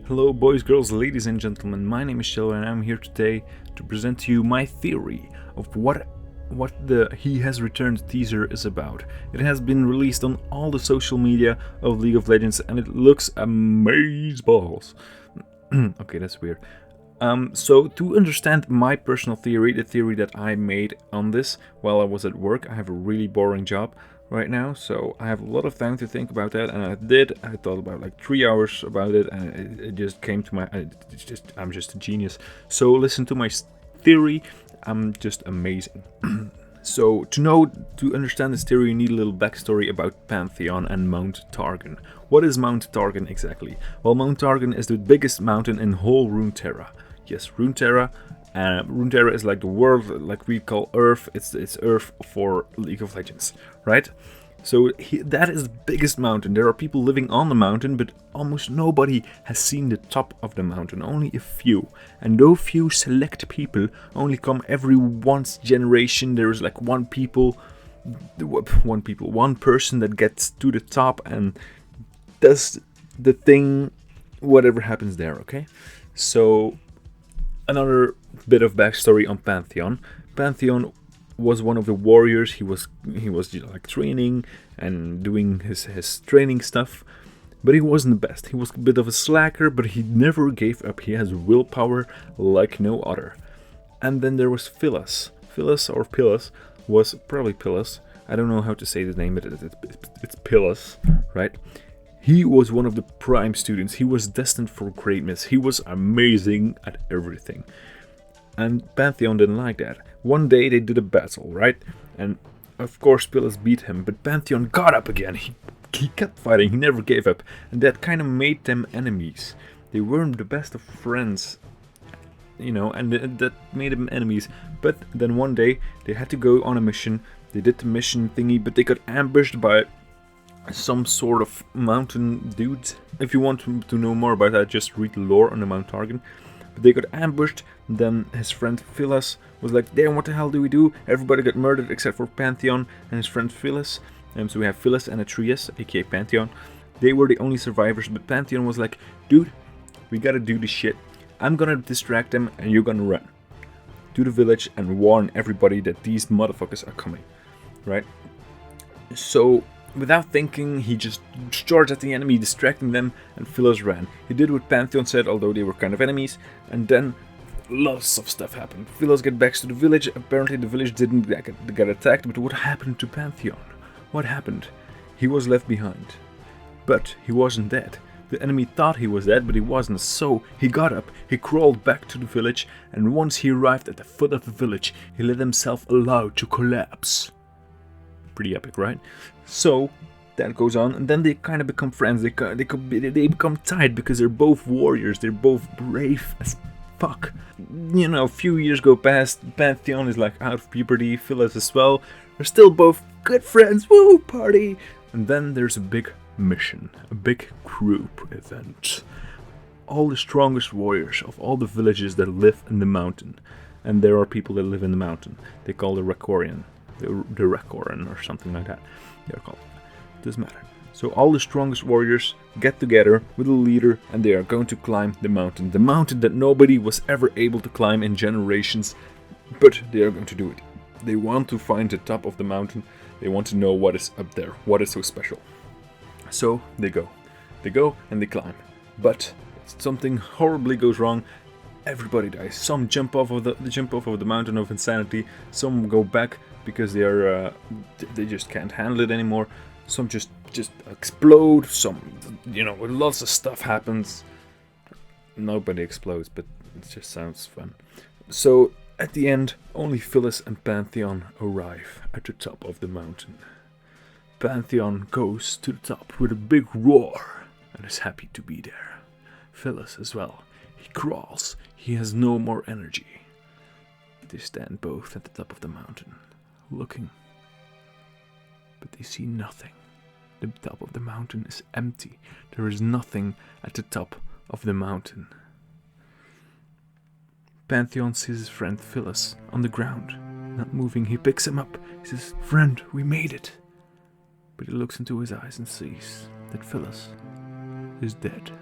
Hello boys, girls, ladies and gentlemen, my name is Chillow and I'm here today to present to you my theory of what the He Has Returned teaser is about. It has been released on all the social media of League of Legends and it looks amazeballs. Okay, that's weird. So to understand my personal theory, the theory that I made on this while I was at work, I have a really boring job right now, so I have a lot of time to think about that, and I thought about like 3 hours about it, and it just came to my, I'm just a genius. So listen to my theory, I'm just amazing. So to understand this theory, you need a little backstory about Pantheon and Mount Targon. What is Mount Targon exactly? Well, Mount Targon is the biggest mountain in whole Runeterra. Yes, Runeterra. Runeterra is like the world, like we call Earth. It's Earth for League of Legends, right? So that is the biggest mountain. There are people living on the mountain, but almost nobody has seen the top of the mountain. Only a few, and those few select people only come every once generation. There is like one person that gets to the top and does the thing, whatever happens there. Okay, so another bit of backstory on Pantheon. Pantheon was one of the warriors. He was like training and doing his training stuff, but he wasn't the best. He was a bit of a slacker, but he never gave up. He has willpower like no other. And then there was pylos. Pylos was probably Pylos. I don't know how to say the name, but it's Pylos, right? He was one of the prime students. He was destined for greatness. He was amazing at everything. And Pantheon didn't like that. One day they did a battle, right? And of course Pylos beat him, but Pantheon got up again. He kept fighting, he never gave up. And that kind of made them enemies. They weren't the best of friends, you know, and that made them enemies. But then one day they had to go on a mission. They did the mission thingy, but they got ambushed by some sort of mountain dudes. If you want to know more about that, just read the lore on the Mount Targon. But they got ambushed. Then his friend Pylos was like, damn, what the hell do we do? Everybody got murdered except for Pantheon and his friend Pylos. So we have Pylos and Atreus, aka Pantheon. They were the only survivors, but Pantheon was like, dude, we gotta do this shit. I'm gonna distract them and you're gonna run to the village and warn everybody that these motherfuckers are coming, right? So without thinking, he just charged at the enemy, distracting them, and Pylos ran. He did what Pantheon said, although they were kind of enemies, and then lots of stuff happened. Pylos get back to the village. Apparently the village didn't get attacked, but what happened to Pantheon? What happened? He was left behind. But he wasn't dead. The enemy thought he was dead, but he wasn't, so he got up, he crawled back to the village, and once he arrived at the foot of the village, he let himself allow to collapse. Pretty epic, right? So that goes on, and then they kind of become friends. They become tight because they're both warriors. They're both brave as fuck. You know, a few years go past. Pantheon is like out of puberty. Pylos as well. They're still both good friends. Woo, party! And then there's a big mission, a big group event. All the strongest warriors of all the villages that live in the mountain, and there are people that live in the mountain. They call the Rekoran. The Rekoran or something like that they're called. Doesn't matter. So all the strongest warriors get together with a leader and they are going to climb the mountain that nobody was ever able to climb in generations, but they are going to do it. They want to find the top of the mountain. They want to know what is up there, what is so special. So they go and they climb, but something horribly goes wrong. Everybody dies. Some jump off of the mountain of insanity. Some go back because they just can't handle it anymore. Some just explode. Some, you know, lots of stuff happens. Nobody explodes, but it just sounds fun. So at the end, only Pylos and Pantheon arrive at the top of the mountain. Pantheon goes to the top with a big roar and is happy to be there. Pylos as well. He crawls. He has no more energy. They stand both at the top of the mountain, looking. But they see nothing. The top of the mountain is empty. There is nothing at the top of the mountain. Pantheon sees his friend Pylos on the ground, not moving. He picks him up. He says, "Friend, we made it." But he looks into his eyes and sees that Pylos is dead.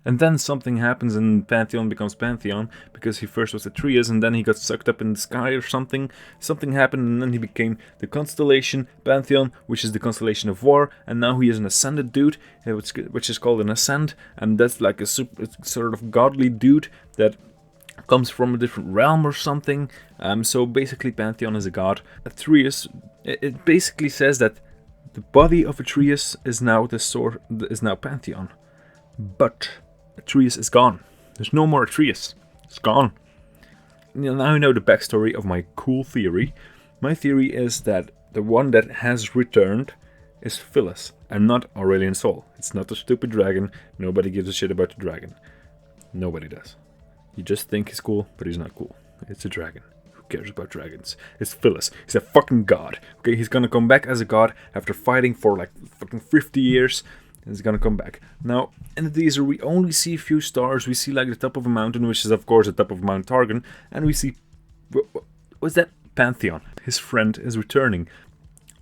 And then something happens and Pantheon becomes Pantheon, because he first was Atreus and then he got sucked up in the sky or something. Something happened and then he became the constellation Pantheon, which is the constellation of war, and now he is an ascended dude, which is called an ascend, and that's like a sort of godly dude that comes from a different realm or something. So basically Pantheon is a god. Atreus, it basically says that the body of Atreus is now Pantheon. But Atreus is gone. There's no more Atreus. It's gone. Now you know the backstory of my cool theory. My theory is that the one that has returned is Phyllis, and not Aurelian Sol. It's not the stupid dragon. Nobody gives a shit about the dragon. Nobody does. You just think he's cool, but he's not cool. It's a dragon. Who cares about dragons? It's Phyllis. He's a fucking god. Okay, he's gonna come back as a god after fighting for like fucking 50 years. He's gonna come back. Now, in the teaser, we only see a few stars. We see like the top of a mountain, which is of course the top of Mount Targan. And we see... what's that? Pantheon. His friend is returning.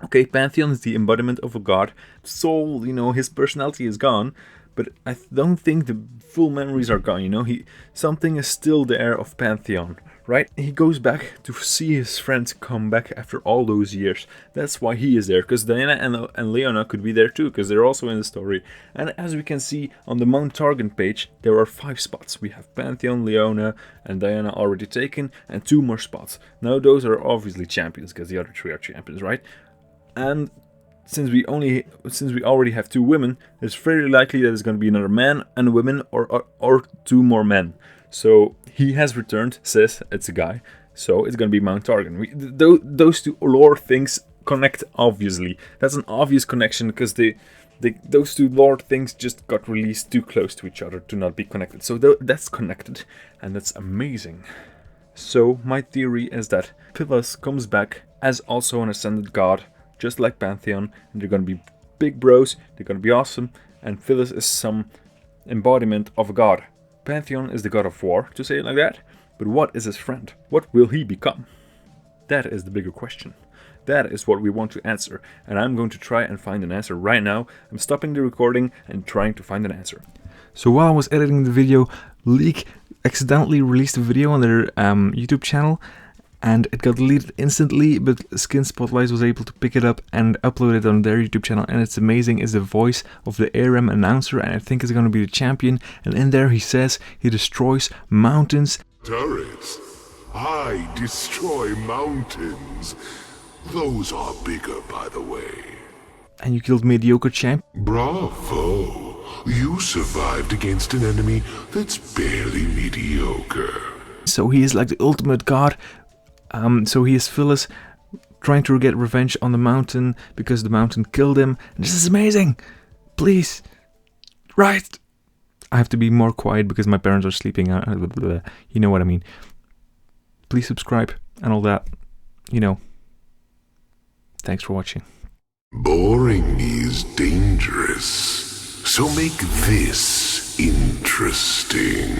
Okay, Pantheon is the embodiment of a god. Soul, his personality is gone. But I don't think the full memories are gone, something is still there of Pantheon, right? He goes back to see his friends come back after all those years. That's why he is there, because Diana and Leona could be there too, because they're also in the story. And as we can see on the Mount Targan page, there are 5 spots. We have Pantheon, Leona, and Diana already taken, and 2 more spots. Now those are obviously champions, because the other 3 are champions, right? And since we already have 2 women, it's very likely that it's going to be another man and a woman, or 2 more men. So he has returned, says it's a guy, so it's going to be Mount Targan. Those 2 lore things connect, obviously. That's an obvious connection, because those 2 lore things just got released too close to each other to not be connected. So that's connected, and that's amazing. So my theory is that Pylos comes back as also an ascended god, just like Pantheon, and they're going to be big bros, they're going to be awesome, and Phyllis is some embodiment of a god. Pantheon is the god of war, to say it like that, but what is his friend? What will he become? That is the bigger question. That is what we want to answer, and I'm going to try and find an answer right now. I'm stopping the recording and trying to find an answer. So while I was editing the video, Leak accidentally released a video on their YouTube channel, and it got deleted instantly, but Skin Spotlight was able to pick it up and upload it on their YouTube channel, and it's amazing. It's the voice of the ARAM Announcer, and I think it's going to be the champion, and in there he says he destroys mountains. Turrets? I destroy mountains. Those are bigger, by the way. And you killed mediocre champ. Bravo! You survived against an enemy that's barely mediocre. So he is like the ultimate god. So he is Phyllis trying to get revenge on the mountain because the mountain killed him. And this is amazing. Please. Right. I have to be more quiet because my parents are sleeping. You know what I mean. Please subscribe and all that. Thanks for watching. Boring is dangerous. So make this interesting.